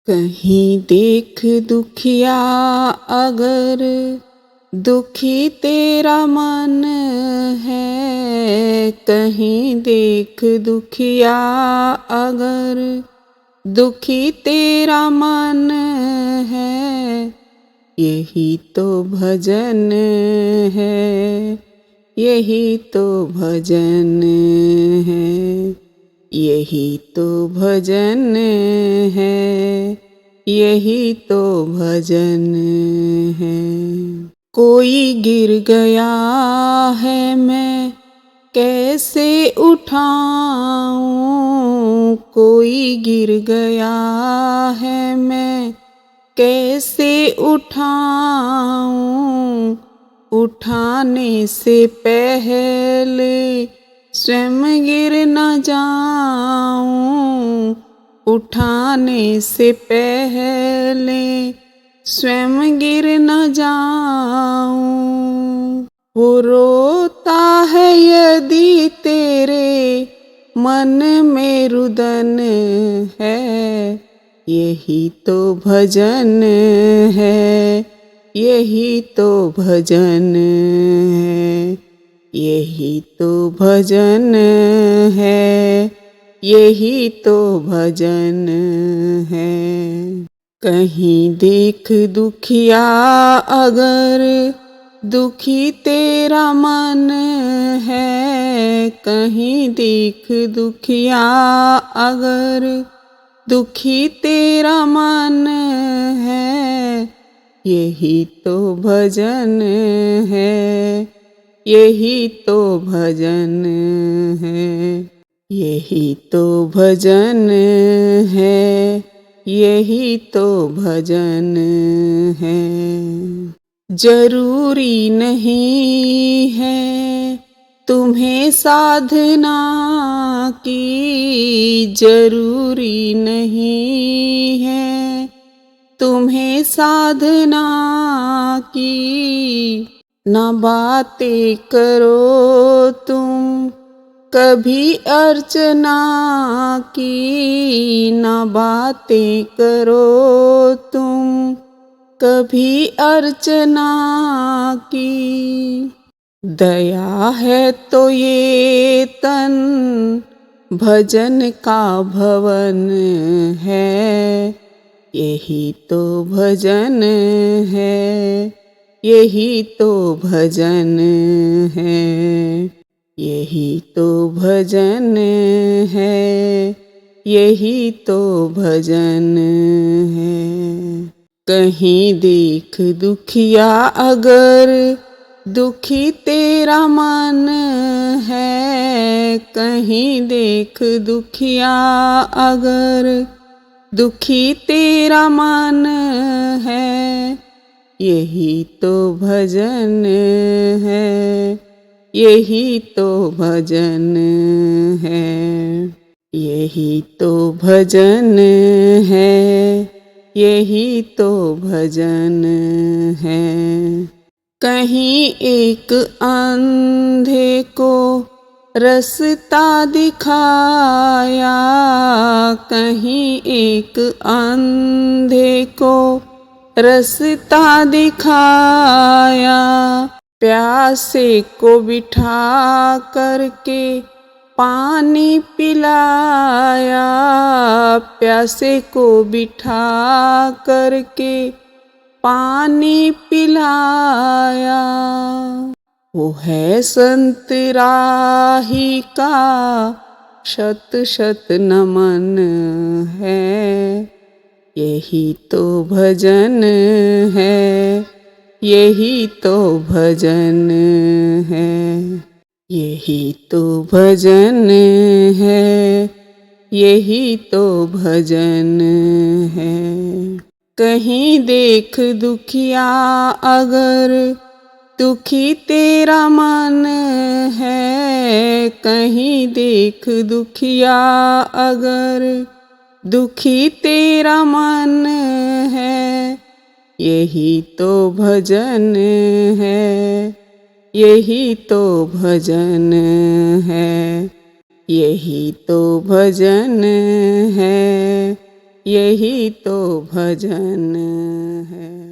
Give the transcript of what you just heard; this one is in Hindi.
कहीं देख दुखिया अगर दुखी तेरा मन है, कहीं देख दुखिया अगर दुखी तेरा मन है, यही तो भजन है, यही तो भजन है, यही तो भजन है, यही तो भजन है। कोई गिर गया है मैं कैसे उठाऊं, कोई गिर गया है मैं कैसे उठाऊं, उठाने से पहले स्वयं गिर न जाऊं, उठाने से पहले स्वयं गिर न जाऊं। वो रोता है यदि तेरे मन में रुदन है, यही तो भजन है, यही तो भजन है, यही तो भजन है, यही तो भजन है। कहीं देख दुखिया अगर दुखी तेरा मन है, कहीं देख दुखिया अगर दुखी तेरा मन है, यही तो भजन है, यही तो भजन है, यही तो भजन है, यही तो भजन है। जरूरी नहीं है तुम्हें साधना की, जरूरी नहीं है तुम्हें साधना की, ना बातें करो तुम कभी अर्चना की, ना बातें करो तुम कभी अर्चना की। दया है तो ये तन भजन का भवन है, यही तो भजन है, यही तो भजन है, यही तो भजन है, यही तो भजन है। कहीं देख दुखिया अगर दुखी तेरा मन है, कहीं देख दुखिया अगर दुखी तेरा मन है, यही तो भजन है, यही तो भजन है, यही तो भजन है, यही तो भजन है। कहीं एक अंधे को रास्ता दिखाया, कहीं एक अंधे को रास्ता दिखाया, प्यासे को बिठा करके पानी पिलाया, प्यासे को बिठा करके पानी पिलाया। वो है संत राही का शत शत नमन है, यही तो भजन है, यही तो भजन है, यही तो भजन है, यही तो भजन है। कहीं देख दुखिया अगर दुखी तेरा मन है, कहीं देख दुखिया अगर दुखी तेरा मन है, यही तो भजन है, यही तो भजन है, यही तो भजन है, यही तो भजन है।